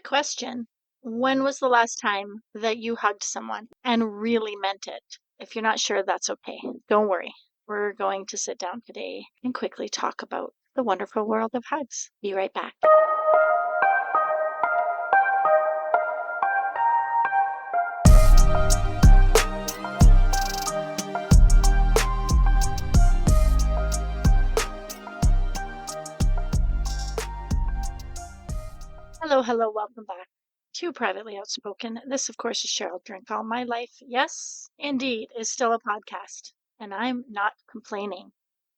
question. When was the last time that you hugged someone and really meant it? If you're not sure, that's okay. Don't worry. We're going to sit down today and quickly talk about the wonderful world of hugs. Be right back. Hello, welcome back to Privately Outspoken. This, of course, is Sheryl. Drink All My Life. Yes, indeed, is still a podcast, and I'm not complaining.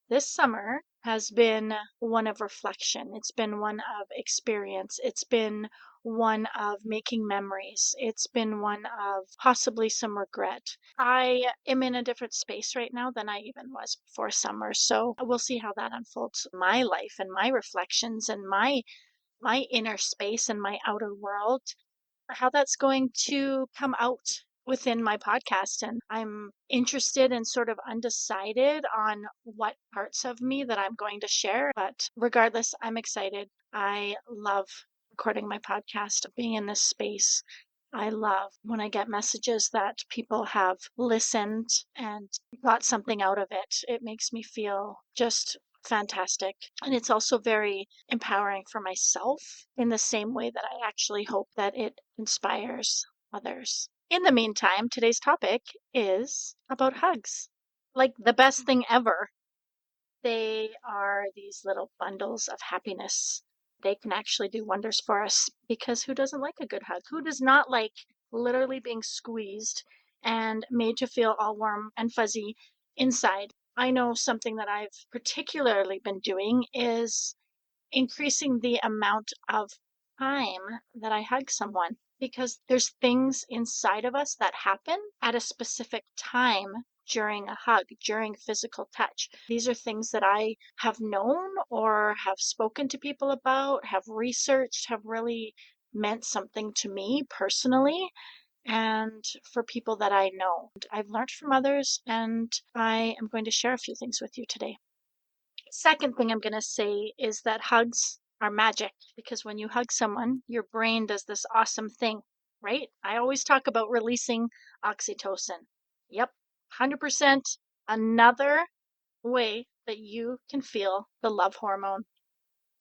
This summer has been one of reflection. It's been one of experience. It's been one of making memories. It's been one of possibly some regret. I am in a different space right now than I even was before summer. So we'll see how that unfolds. My life and my reflections and my inner space and my outer world, how that's going to come out within my podcast. And I'm interested and sort of undecided on what parts of me that I'm going to share. But regardless, I'm excited. I love recording my podcast, being in this space. I love when I get messages that people have listened and got something out of it. It makes me feel just fantastic. And it's also very empowering for myself in the same way that I actually hope that it inspires others. In the meantime, today's topic is about hugs. Like the best thing ever. They are these little bundles of happiness. They can actually do wonders for us because who doesn't like a good hug? Who does not like literally being squeezed and made to feel all warm and fuzzy inside? I know something that I've particularly been doing is increasing the amount of time that I hug someone because there's things inside of us that happen at a specific time during a hug, during physical touch. These are things that I have known or have spoken to people about, have researched, have really meant something to me personally and for people that I know. I've learned from others and I am going to share a few things with you today. Second thing I'm going to say is that hugs are magic because when you hug someone, your brain does this awesome thing, right? I always talk about releasing oxytocin. Yep, 100% another way that you can feel the love hormone.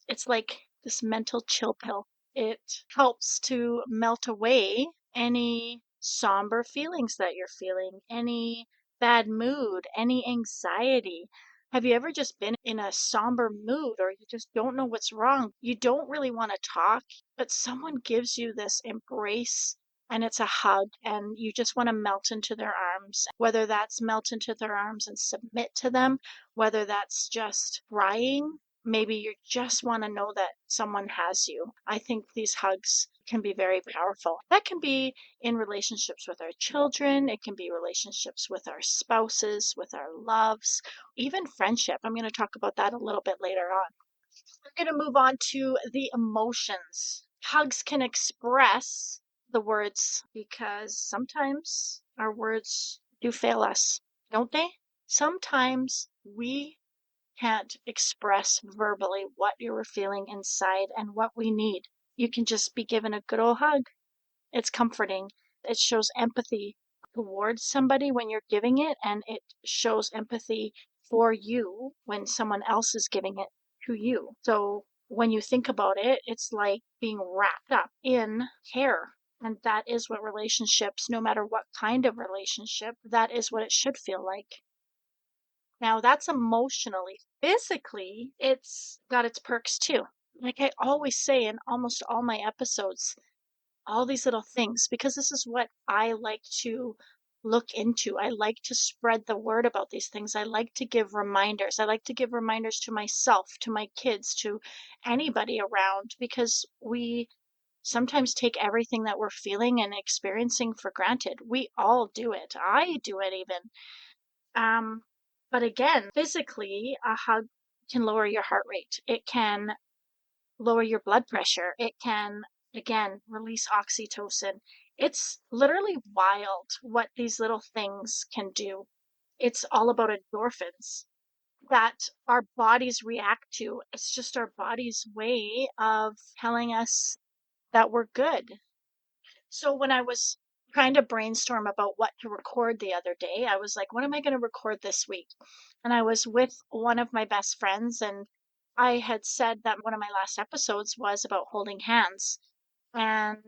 It's like this mental chill pill. It helps to melt away any somber feelings that you're feeling, any bad mood, any anxiety. Have you ever just been in a somber mood or you just don't know what's wrong? You don't really want to talk, but someone gives you this embrace and it's a hug and you just want to melt into their arms, whether that's melt into their arms and submit to them, whether that's just crying. Maybe you just want to know that someone has you. I think these hugs can be very powerful. That can be in relationships with our children. It can be relationships with our spouses, with our loves, even friendship. I'm going to talk about that a little bit later on. We're going to move on to the emotions. Hugs can express the words because sometimes our words do fail us, don't they? Sometimes we can't express verbally what you were feeling inside and what we need. You can just be given a good old hug. It's comforting. It shows empathy towards somebody when you're giving it, and it shows empathy for you when someone else is giving it to you. So when you think about it, it's like being wrapped up in care. And that is what relationships, no matter what kind of relationship, that is what it should feel like. Now that's emotionally. Physically, it's got its perks too. Like I always say in almost all my episodes, all these little things, because this is what I like to look into. I like to spread the word about these things. I like to give reminders. I like to give reminders to myself, to my kids, to anybody around, because we sometimes take everything that we're feeling and experiencing for granted. We all do it. I do it even. Um, but again, physically, a hug can lower your heart rate. It can lower your blood pressure. It can, again, release oxytocin. It's literally wild what these little things can do. It's all about endorphins that our bodies react to. It's just our body's way of telling us that were good. So when I was trying to brainstorm about what to record the other day, I was like, what am I going to record this week? And I was with one of my best friends, and I had said that one of my last episodes was about holding hands and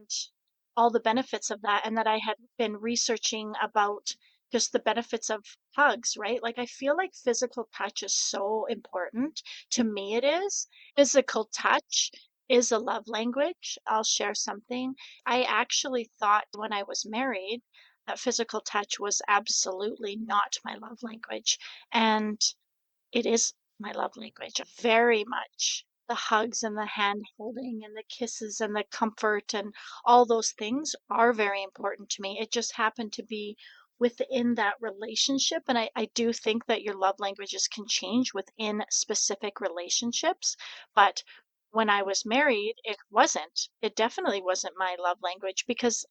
all the benefits of that, and that I had been researching about just the benefits of hugs, right? Like, I feel like physical touch is so important. To me, it is. Physical touch is a love language. I'll share something. I actually thought when I was married that physical touch was absolutely not my love language. And it is my love language, very much. The hugs and the hand holding and the kisses and the comfort and all those things are very important to me. It just happened to be within that relationship. And I do think that your love languages can change within specific relationships. But when I was married, it wasn't. It definitely wasn't my love language because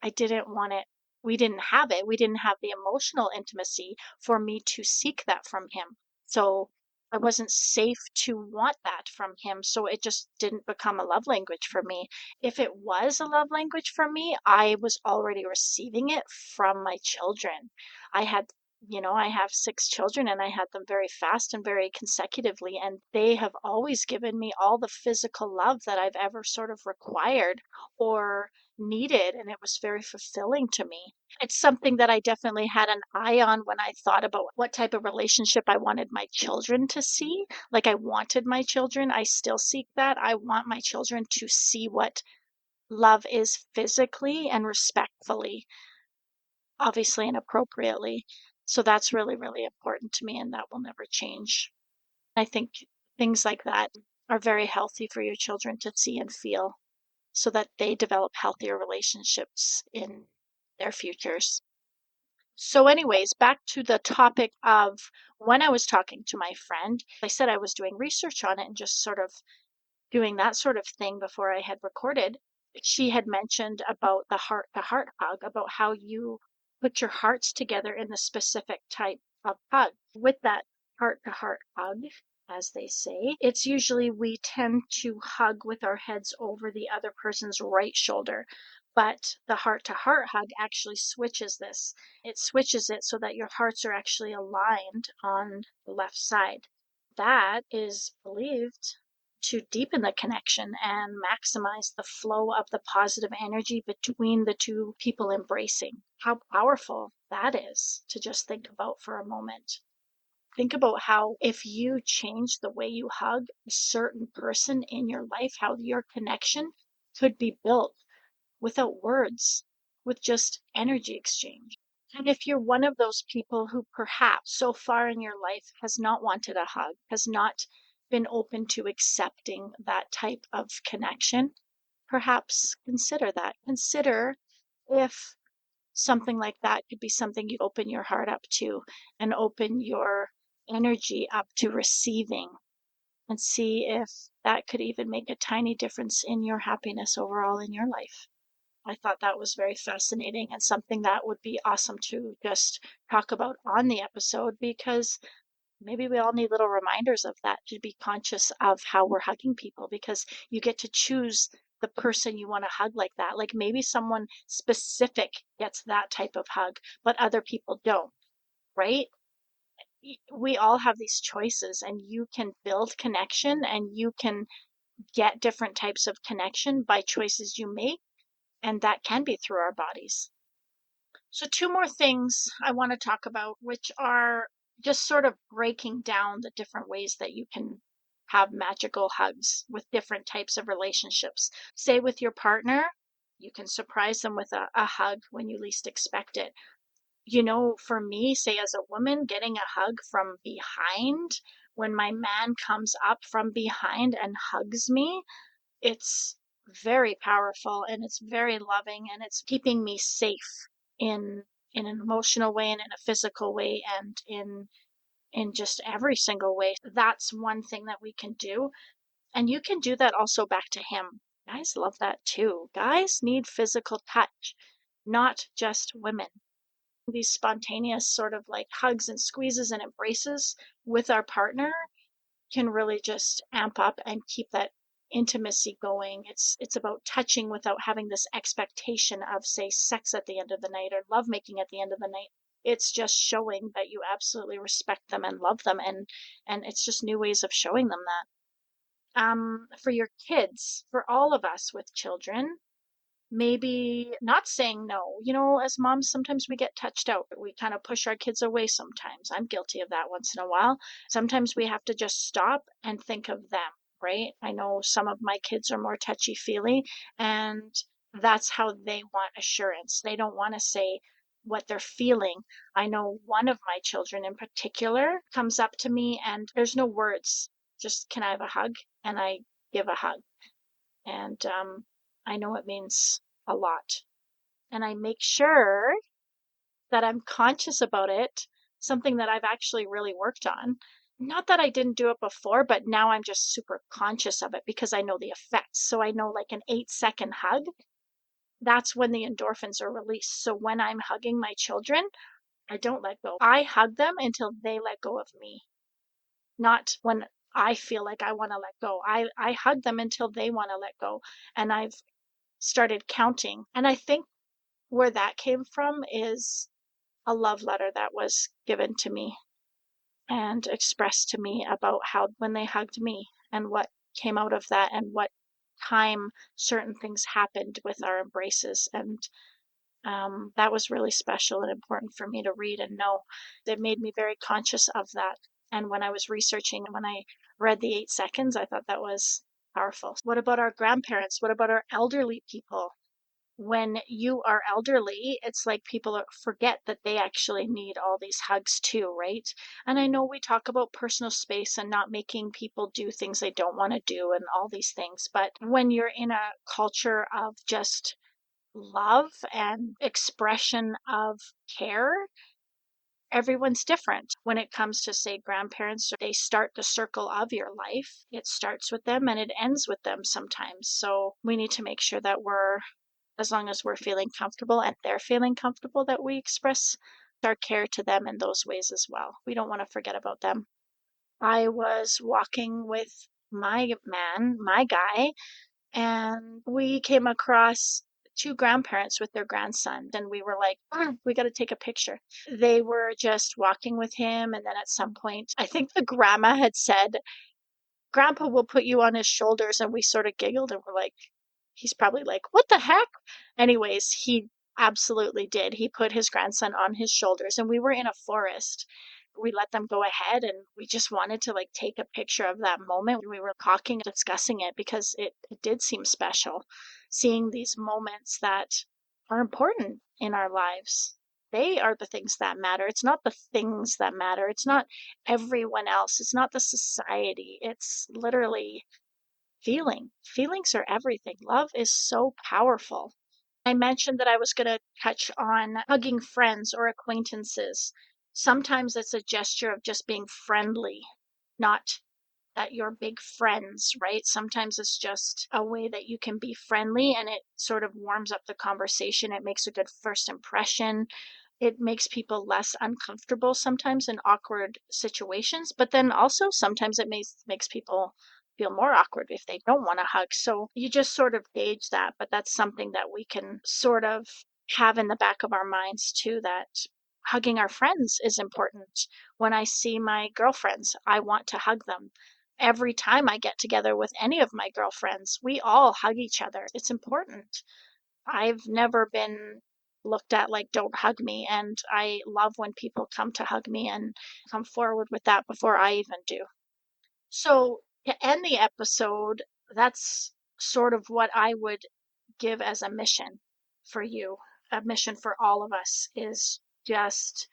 I didn't want it. We didn't have it. We didn't have the emotional intimacy for me to seek that from him. So I wasn't safe to want that from him. So it just didn't become a love language for me. If it was a love language for me, I was already receiving it from my children. I had, I have 6 children and I had them very fast and very consecutively. And they have always given me all the physical love that I've ever sort of required or needed, and it was very fulfilling to me. It's something that I definitely had an eye on when I thought about what type of relationship I wanted my children to see. Like, I wanted my children, I still seek that. I want my children to see what love is physically and respectfully, obviously and appropriately. So that's really, really important to me, and that will never change. I think things like that are very healthy for your children to see and feel, so that they develop healthier relationships in their futures. So, anyways, back to the topic of when I was talking to my friend, I said I was doing research on it and just sort of doing that sort of thing before I had recorded. She had mentioned about the heart to heart hug, about how you put your hearts together in the specific type of hug. With that heart to heart hug, as they say, it's usually we tend to hug with our heads over the other person's right shoulder. But the heart to heart hug actually switches this. It switches it so that your hearts are actually aligned on the left side. That is believed to deepen the connection and maximize the flow of the positive energy between the two people embracing. How powerful that is to just think about for a moment. Think about how if you change the way you hug a certain person in your life, how your connection could be built without words, with just energy exchange. And if you're one of those people who perhaps so far in your life has not wanted a hug, has not been open to accepting that type of connection, perhaps consider that. Consider if something like that could be something you open your heart up to and open your energy up to receiving, and see if that could even make a tiny difference in your happiness overall in your life. I thought that was very fascinating and something that would be awesome to just talk about on the episode, because maybe we all need little reminders of that, to be conscious of how we're hugging people, because you get to choose the person you want to hug like that. Like, maybe someone specific gets that type of hug, but other people don't, right? We all have these choices, and you can build connection and you can get different types of connection by choices you make, and that can be through our bodies. So, two more things I want to talk about, which are just sort of breaking down the different ways that you can have magical hugs with different types of relationships. Say, with your partner, you can surprise them with a hug when you least expect it. For me, say as a woman, getting a hug from behind, when my man comes up from behind and hugs me, it's very powerful and it's very loving, and it's keeping me safe in an emotional way and in a physical way and in just every single way. That's one thing that we can do. And you can do that also back to him. Guys love that too. Guys need physical touch, not just women. These spontaneous sort of like hugs and squeezes and embraces with our partner can really just amp up and keep that intimacy going. It's about touching without having this expectation of, say, sex at the end of the night or lovemaking at the end of the night. It's just showing that you absolutely respect them and love them, and it's just new ways of showing them that. For your kids, for all of us with children, maybe not saying no. As moms, sometimes we get touched out. We kind of push our kids away sometimes. I'm guilty of that once in a while. Sometimes we have to just stop and think of them, right? I know some of my kids are more touchy-feely, and that's how they want assurance. They don't want to say what they're feeling. I know one of my children in particular comes up to me and there's no words. Just, can I have a hug? And I give a hug. And I know it means a lot. And I make sure that I'm conscious about it, something that I've actually really worked on. Not that I didn't do it before, but now I'm just super conscious of it because I know the effects. So I know, like, an 8-second hug, that's when the endorphins are released. So when I'm hugging my children, I don't let go. I hug them until they let go of me, not when I feel like I want to let go. I hug them until they want to let go. And I've started counting. And I think where that came from is a love letter that was given to me and expressed to me about how when they hugged me and what came out of that and what time certain things happened with our embraces. And that was really special and important for me to read and know. It made me very conscious of that. And when I was researching, when I read the 8 seconds, I thought that was powerful. What about our grandparents? What about our elderly people? When you are elderly, it's like people forget that they actually need all these hugs too, right? And I know we talk about personal space and not making people do things they don't want to do and all these things, but when you're in a culture of just love and expression of care, everyone's different. When it comes to, say, grandparents, they start the circle of your life. It starts with them and it ends with them sometimes. So we need to make sure that as long as we're feeling comfortable and they're feeling comfortable, that we express our care to them in those ways as well. We don't want to forget about them. I was walking with my guy, and we came across two grandparents with their grandson, and we were like, we got to take a picture. They were just walking with him, and then at some point, I think the grandma had said, Grandpa will put you on his shoulders, and we sort of giggled and we're like, he's probably like, what the heck? Anyways, he absolutely did. He put his grandson on his shoulders, and we were in a forest. We let them go ahead, and we just wanted to, like, take a picture of that moment. We were talking, discussing it because it did seem special, seeing these moments that are important in our lives. They are the things that matter. It's not the things that matter. It's not everyone else. It's not the society. It's literally feelings are everything. Love is so powerful. I mentioned that I was going to touch on hugging friends or acquaintances. Sometimes it's a gesture of just being friendly, not that you're big friends, right? Sometimes it's just a way that you can be friendly and it sort of warms up the conversation. It makes a good first impression. It makes people less uncomfortable sometimes in awkward situations, but then also sometimes it makes people feel more awkward if they don't want to hug. So you just sort of gauge that, but that's something that we can sort of have in the back of our minds too, that hugging our friends is important. When I see my girlfriends, I want to hug them. Every time I get together with any of my girlfriends, we all hug each other. It's important. I've never been looked at like, don't hug me. And I love when people come to hug me and come forward with that before I even do. So, to end the episode, that's sort of what I would give as a mission for you. A mission for all of us is just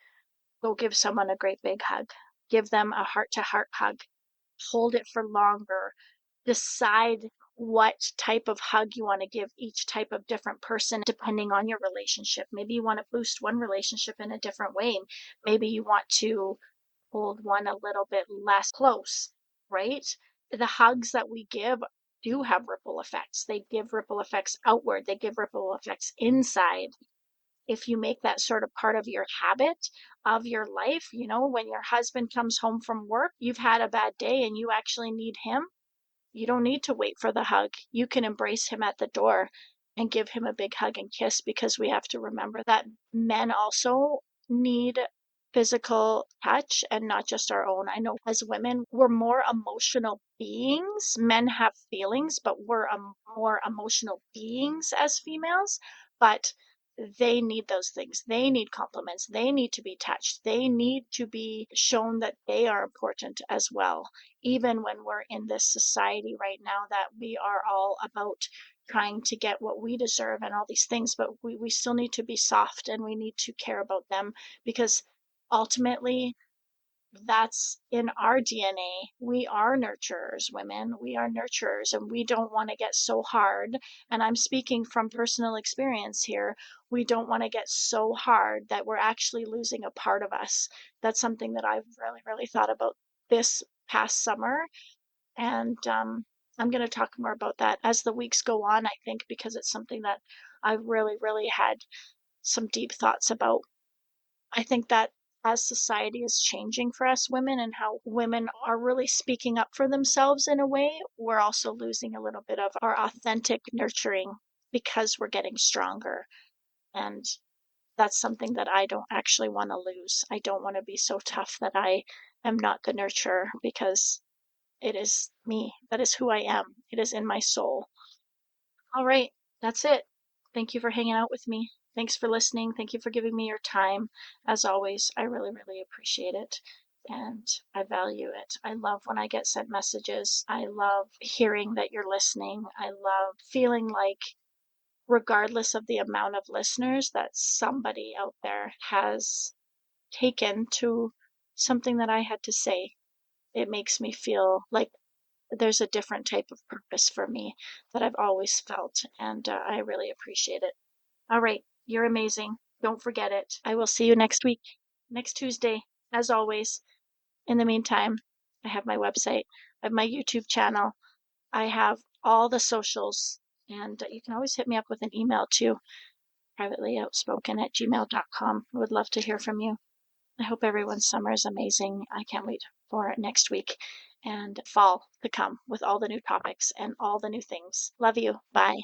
go give someone a great big hug. Give them a heart to heart hug. Hold it for longer. Decide what type of hug you want to give each type of different person depending on your relationship. Maybe you want to boost one relationship in a different way. Maybe you want to hold one a little bit less close, right? The hugs that we give do have ripple effects. They give ripple effects outward, they give ripple effects inside. If you make that sort of part of your habit of your life, when your husband comes home from work, you've had a bad day and you actually need him, You don't need to wait for the hug. You can embrace him at the door and give him a big hug and kiss, because we have to remember that men also need physical touch and not just our own. I know as women, we're more emotional beings. Men have feelings, but we're more emotional beings as females. But they need those things. They need compliments. They need to be touched. They need to be shown that they are important as well, even when we're in this society right now that we are all about trying to get what we deserve and all these things. But we still need to be soft, and we need to care about them, because ultimately that's in our DNA. We are nurturers, women. We are nurturers, and we don't want to get so hard. And I'm speaking from personal experience here. We don't want to get so hard that we're actually losing a part of us. That's something that I've really, really thought about this past summer. And I'm going to talk more about that as the weeks go on, I think, because it's something that I've really, really had some deep thoughts about. I think that as society is changing for us women, and how women are really speaking up for themselves in a way, we're also losing a little bit of our authentic nurturing because we're getting stronger. And that's something that I don't actually want to lose. I don't want to be so tough that I am not the nurturer, because it is me. That is who I am. It is in my soul. All right, that's it. Thank you for hanging out with me. Thanks for listening. Thank you for giving me your time. As always, I really, really appreciate it. And I value it. I love when I get sent messages. I love hearing that you're listening. I love feeling like, regardless of the amount of listeners, that somebody out there has taken to something that I had to say. It makes me feel like there's a different type of purpose for me that I've always felt, and I really appreciate it. All right, you're amazing. Don't forget it. I will see you next week, next Tuesday, as always. In the meantime, I have my website, I have my YouTube channel, I have all the socials, and you can always hit me up with an email too, privatelyoutspoken@gmail.com. I would love to hear from you. I hope everyone's summer is amazing. I can't wait for next week and fall to come with all the new topics and all the new things. Love you. Bye.